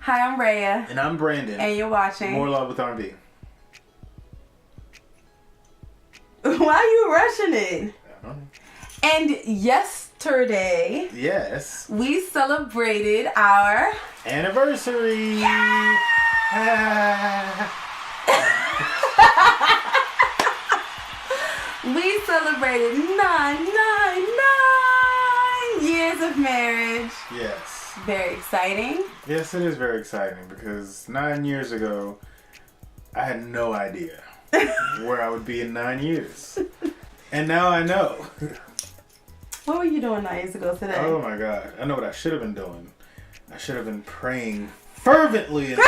Hi, I'm Rhea. And I'm Brandon. And you're watching More Love with R&B. Why are you rushing it? I don't know. And yesterday, yes, we celebrated our anniversary. Yeah! We celebrated 9 years of marriage. Yes. Very exciting. Yes, it is very exciting because 9 years ago, I had no idea where I would be in 9 years. And now I know. What were you doing 9 years ago today? Oh my God. I know what I should have been doing. I should have been praying fervently and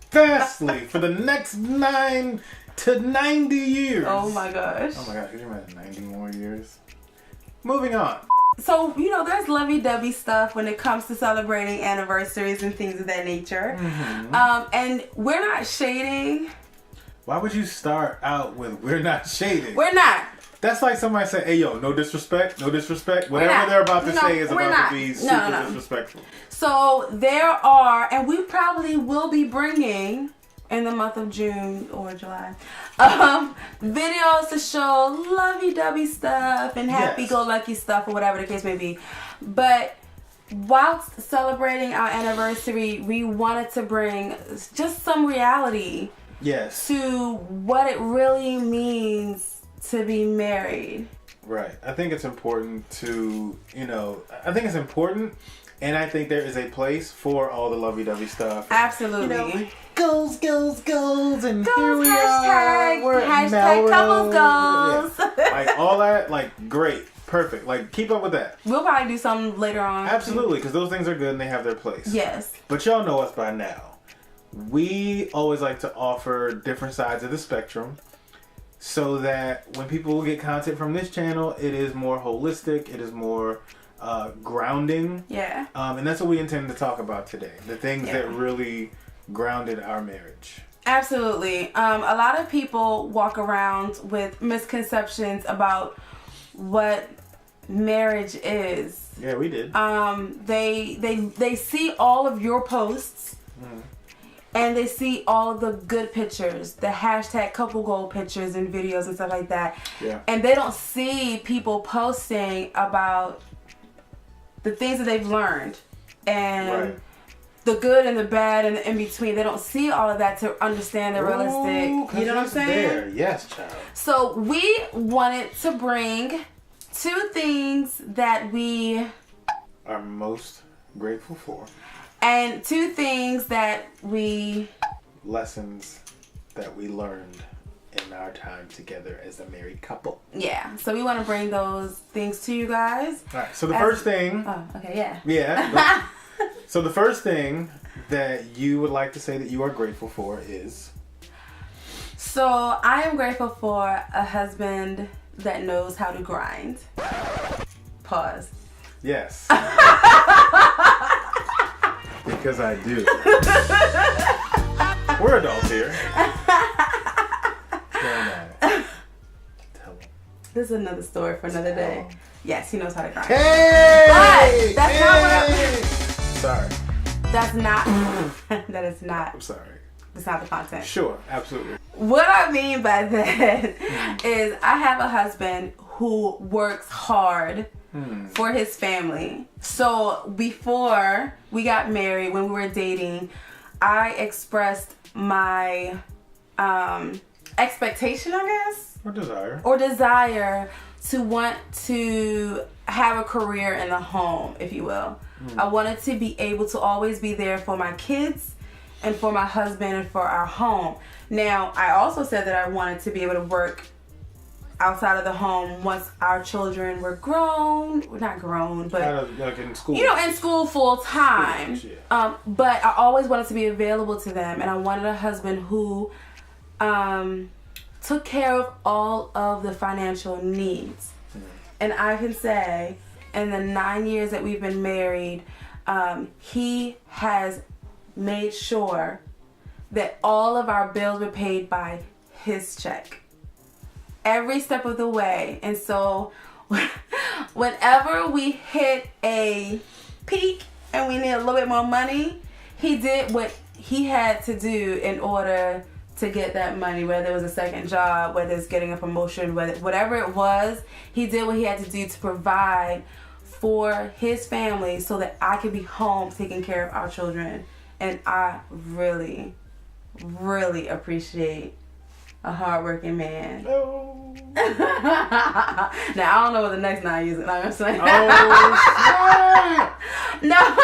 steadfastly for the next 9 to 90 years. Oh my gosh. Oh my gosh, could you imagine 90 more years? Moving on. So, there's lovey-dovey stuff when it comes to celebrating anniversaries and things of that nature. Mm-hmm. And we're not shading. Why would you start out with "we're not shading"? We're not. That's like somebody say, "Hey, yo, no disrespect, no disrespect." Whatever they're about to say is about to be super disrespectful. So there are, and we probably will be bringing in the month of June or July, videos to show lovey-dovey stuff and happy-go-lucky stuff or whatever the case may be. But whilst celebrating our anniversary, we wanted to bring just some reality. Yes. To what it really means to be married. Right. I think it's important to, I think it's important, and I think there is a place for all the lovey-dovey stuff. Absolutely. Goals, and goals, here we hashtag, are. We're hashtag couples goals. Yeah. Like all that, great, perfect. Keep up with that. We'll probably do something later on. Absolutely, because those things are good and they have their place. Yes. But y'all know us by now. We always like to offer different sides of the spectrum so that when people get content from this channel, it is more holistic, it is more grounding. Yeah. And that's what we intend to talk about today. The things that really grounded our marriage. Absolutely. A lot of people walk around with misconceptions about what marriage is. Yeah, we did. They see all of your posts. Mm. And they see all the good pictures, the hashtag couple goal pictures and videos and stuff like that. Yeah. And they don't see people posting about the things that they've learned and the good and the bad and the in between. They don't see all of that to understand the realistic. You know what I'm saying? There. Yes, child. So we wanted to bring 2 things that we are most grateful for. And 2 things that lessons that we learned in our time together as a married couple. Yeah. So we want to bring those things to you guys. All right. So the first thing. Oh, okay. Yeah. Yeah. So the first thing that you would like to say that you are grateful for is? So I am grateful for a husband that knows how to grind. Pause. Yes. Because I do. We're adults here. Tell him. This is another story for another day. Yes, he knows how to grind. Hey! But that's not what Sorry. That's not. That is not. I'm sorry. That's not the content. Sure, absolutely. What I mean by that is I have a husband who works hard for his family. So before we got married, when we were dating, I expressed my expectation, I guess, or desire to want to have a career in the home, if you will. I wanted to be able to always be there for my kids and for my husband and for our home. Now, I also said that I wanted to be able to work outside of the home once our children were grown. Well, not grown, but in school. In school full time. Yeah. But I always wanted to be available to them, and I wanted a husband who took care of all of the financial needs. And I can say, in the 9 years that we've been married, he has made sure that all of our bills were paid by his check. Every step of the way. And so whenever we hit a peak and we need a little bit more money, he did what he had to do in order to get that money, whether it was a second job, whether it's getting a promotion, whatever it was, he did what he had to do to provide for his family so that I could be home taking care of our children. And I really, really appreciate a hardworking man. Oh. Now, I don't know what the next 9 years is. I'm saying. Oh, no.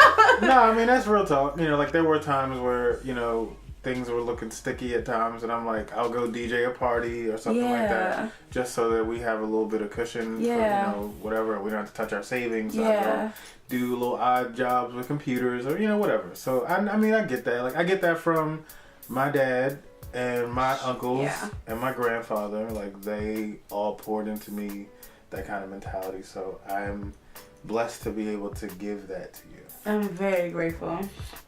No, I mean, that's real talk. You know, like, there were times where, you know, things were looking sticky at times, and I'm like, I'll go DJ a party or something like that, just so that we have a little bit of cushion for, you know, whatever. We don't have to touch our savings. Yeah. Do little odd jobs with computers or, you know, whatever. So, I mean, I get that. Like, I get that from my dad and my uncles and my grandfather. Like, they all poured into me that kind of mentality. So, I'm blessed to be able to give that to you. I'm very grateful.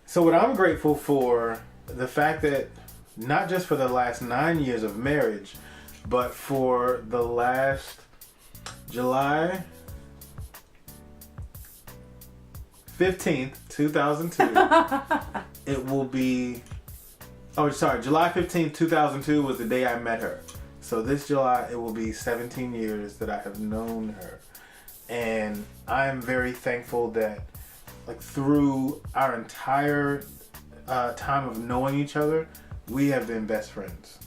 So, what I'm grateful for, the fact that not just for the last 9 years of marriage, but for the last July 15th, 2002, it will be, July 15th, 2002 was the day I met her. So this July, it will be 17 years that I have known her. And I'm very thankful that, like, through our entire time of knowing each other, we have been best friends.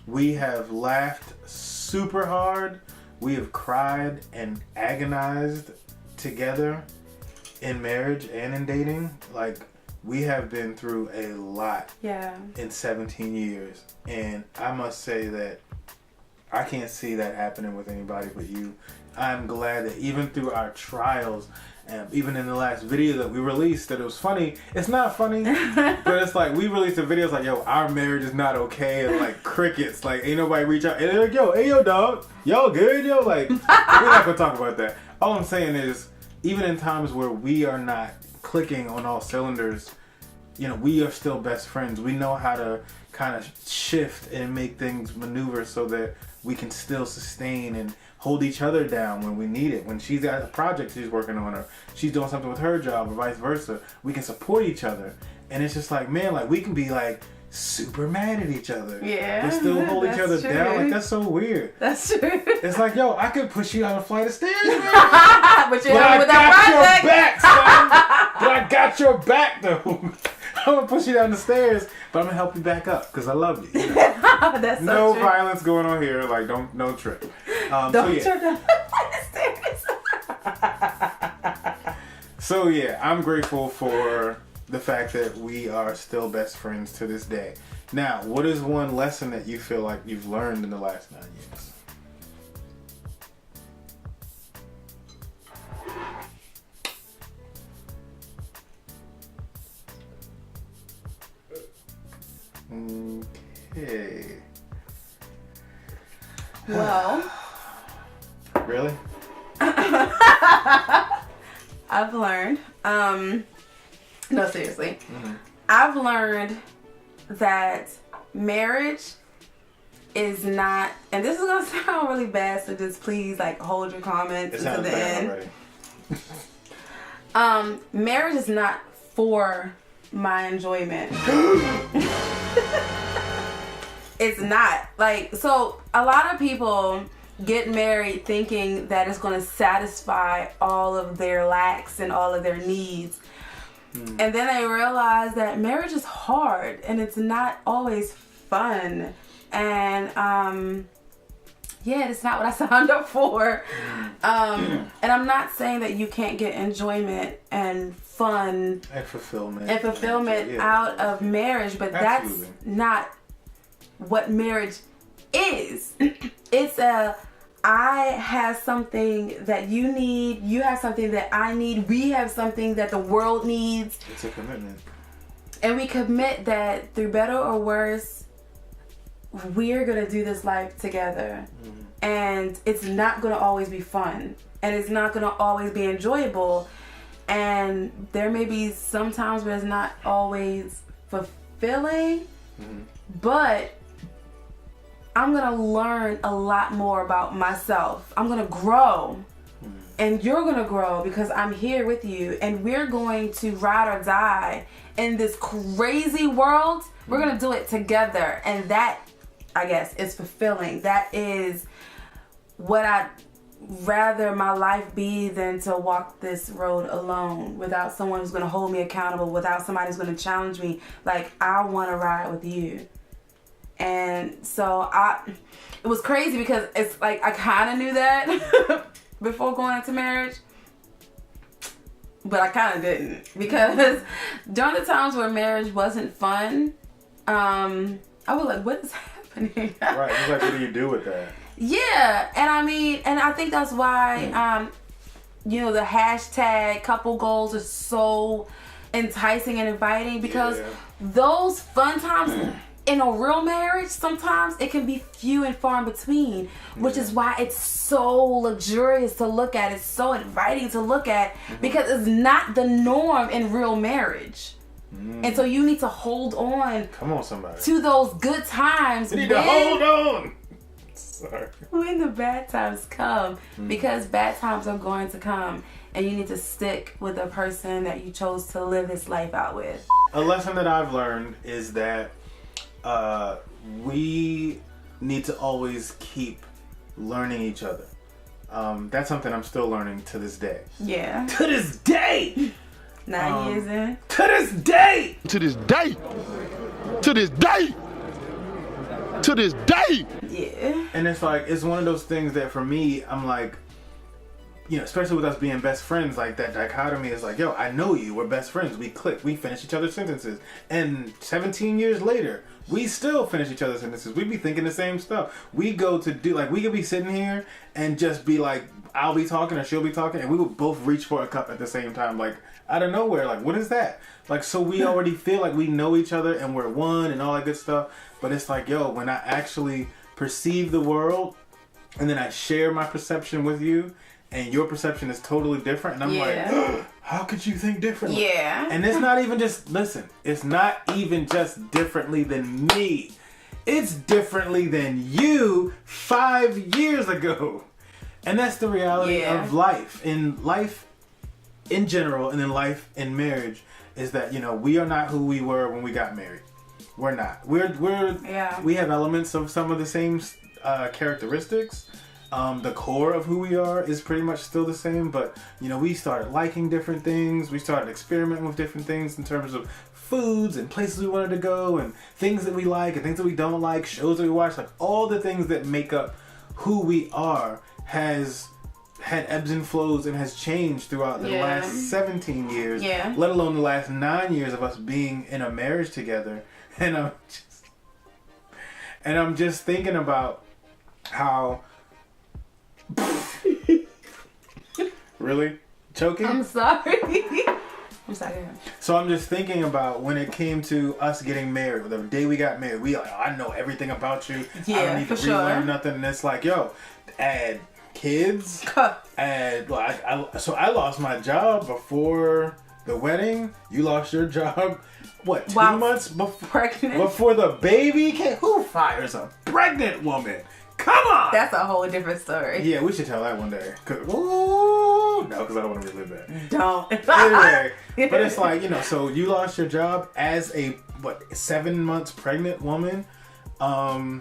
We have laughed super hard. We have cried and agonized together in marriage and in dating. Like, we have been through a lot in 17 years. And I must say that I can't see that happening with anybody but you. I'm glad that even through our trials, and even in the last video that we released, that it was funny. It's not funny, but it's like, we released a video, it's like, yo, our marriage is not okay, and like, crickets, like, ain't nobody reach out, and they're like, yo, hey, yo, dog, y'all good, yo, like, we're not gonna talk about that. All I'm saying is, even in times where we are not clicking on all cylinders, you know, we are still best friends. We know how to kind of shift and make things maneuver so that we can still sustain and hold each other down when we need it. When she's got a project she's working on, or she's doing something with her job, or vice versa, we can support each other. And it's just like, man, like, we can be like super mad at each other, but still hold each other down. Like, that's so weird. That's true. It's like, yo, I could push you down a flight of stairs, man. But I got your back, son. But I got your back, though. I'm gonna push you down the stairs, but I'm gonna help you back up because I love you. You know? That's so no true. Violence going on here. Like, don't trip. Don't trip down the stairs. So yeah, I'm grateful for the fact that we are still best friends to this day. Now, what is one lesson that you feel like you've learned in the last 9 years? Okay. Well. Really? I've learned. No, seriously. Mm-hmm. I've learned that marriage is not, and this is gonna sound really bad, so just please, like, hold your comments until the end. Marriage is not for my enjoyment. It's not. Like, so a lot of people get married thinking that it's going to satisfy all of their lacks and all of their needs. And then they realize that marriage is hard and it's not always fun. And it's not what I signed up for. And I'm not saying that you can't get enjoyment and fun and fulfillment out of marriage, but absolutely. That's not what marriage is. It's I have something that you need, you have something that I need, we have something that the world needs. It's a commitment. And we commit that through better or worse, we're going to do this life together. And it's not going to always be fun. And it's not going to always be enjoyable. And there may be some times where it's not always fulfilling. But I'm going to learn a lot more about myself. I'm going to grow and you're gonna grow because I'm here with you, and we're going to ride or die in this crazy world. We're gonna do it together, and that, I guess, is fulfilling. That is what I'd rather my life be than to walk this road alone without someone who's gonna hold me accountable, without somebody who's gonna challenge me. Like, I want to ride with you. And so it was crazy because it's like I kind of knew that before going into marriage, but I kind of didn't, because during the times where marriage wasn't fun, I was like, what is happening? Right. It's like, what do you do with that? Yeah. And I mean, and I think that's why, the hashtag couple goals are so enticing and inviting, because those fun times in a real marriage, sometimes it can be few and far in between, which is why it's so luxurious to look at. It's so inviting to look at, because it's not the norm in real marriage. And so you need to hold on. Come on, somebody. To those good times. You need to hold on. Sorry. When the bad times come, because bad times are going to come, and you need to stick with the person that you chose to live this life out with. A lesson that I've learned is that we need to always keep learning each other. That's something I'm still learning to this day. Yeah. To this day! 9 years in. To this day! To this day! To this day! To this day! Yeah. And it's like, it's one of those things that for me, I'm like, especially with us being best friends, like that dichotomy is like, yo, I know you, we're best friends, we click, we finish each other's sentences. And 17 years later, we still finish each other's sentences. We be thinking the same stuff. We go to do, like, we could be sitting here and just be like, I'll be talking or she'll be talking, and we would both reach for a cup at the same time, like, out of nowhere. Like, what is that? Like, so we already feel like we know each other and we're one and all that good stuff. But it's like, yo, when I actually perceive the world and then I share my perception with you, and your perception is totally different, and I'm like, how could you think differently? Yeah. And it's not even just, listen, it's not even just differently than me. It's differently than you 5 years ago. And that's the reality of life. In life in general, and in life in marriage, is that, we are not who we were when we got married. We're not. We have elements of some of the same characteristics. The core of who we are is pretty much still the same, but we started liking different things. We started experimenting with different things in terms of foods and places we wanted to go, and things that we like and things that we don't like, shows that we watch. Like, all the things that make up who we are has had ebbs and flows and has changed throughout the last 17 years, let alone the last 9 years of us being in a marriage together. And I'm just thinking about how. Really? Choking? I'm sorry. I'm sorry. So I'm just thinking about when it came to us getting married, the day we got married, we like, I know everything about you. Yeah, I don't need to relearn nothing. And it's like, yo, add kids. So I lost my job before the wedding. You lost your job, what, 2 months before the baby came? Who fires a pregnant woman? Come on! That's a whole different story. Yeah, we should tell that one day. Because I don't want to relive that. Don't. Anyway, but it's like, so you lost your job as a, 7 months pregnant woman. I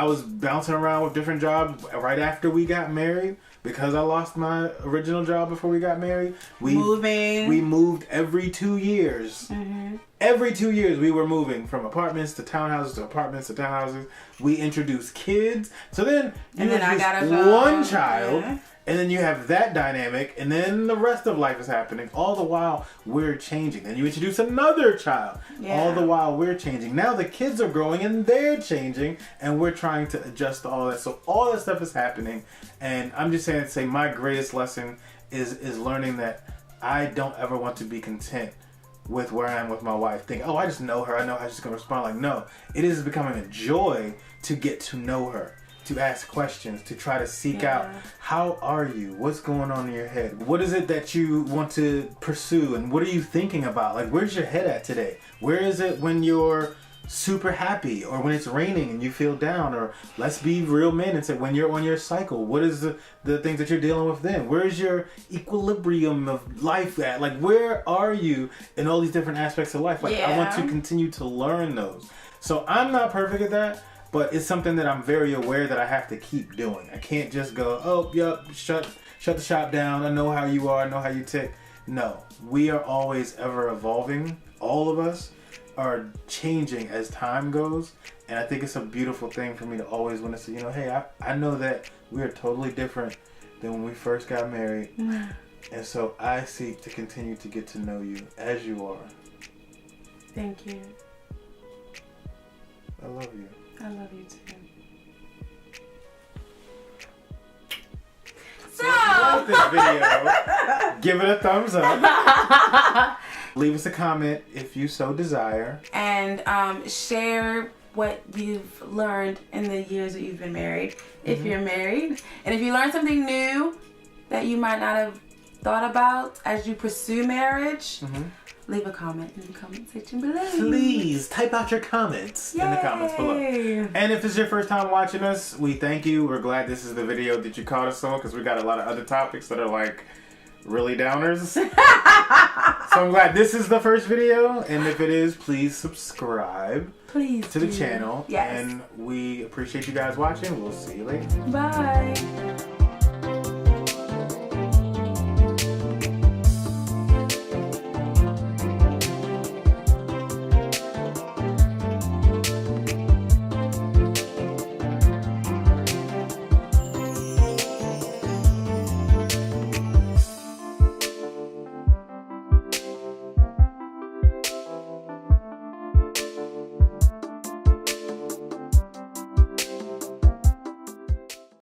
was bouncing around with different jobs right after we got married because I lost my original job before we got married. We moved every 2 years. Mm-hmm. Every 2 years we were moving from apartments to townhouses to apartments to townhouses. We introduced kids. So then you introduce one child. Yeah. And then you have that dynamic, and then the rest of life is happening. All the while, we're changing. Then you introduce another child. Yeah. All the while, we're changing. Now the kids are growing, and they're changing, and we're trying to adjust to all that. So all that stuff is happening, and I'm just saying to say my greatest lesson is learning that I don't ever want to be content with where I am with my wife. Think, I just know her. I know how she's going to respond. Like, no. It is becoming a joy to get to know her. To ask questions, to try to seek out, how are you? What's going on in your head? What is it that you want to pursue? And what are you thinking about? Like, where's your head at today? Where is it when you're super happy, or when it's raining and you feel down, or let's be real men and say when you're on your cycle, what is the things that you're dealing with then? Where's your equilibrium of life at? Like, where are you in all these different aspects of life? Like, I want to continue to learn those. So I'm not perfect at that, but it's something that I'm very aware that I have to keep doing. I can't just go, oh, yep, shut the shop down. I know how you are. I know how you tick. No, we are always ever evolving. All of us are changing as time goes, and I think it's a beautiful thing for me to always want to say, hey, I know that we are totally different than when we first got married, and so I seek to continue to get to know you as you are. Thank you. I love you. I love you too. So if you like this video, give it a thumbs up. Leave us a comment if you so desire. And share what you've learned in the years that you've been married, if you're married. And if you learned something new that you might not have thought about as you pursue marriage, leave a comment in the comment section below. Please type out your comments in the comments below. And if this is your first time watching us, we thank you. We're glad this is the video that you caught us on, because we got a lot of other topics that are like really downers. So I'm glad this is the first video, and if it is, please subscribe to the channel. Yes. And we appreciate you guys watching. We'll see you later. Bye.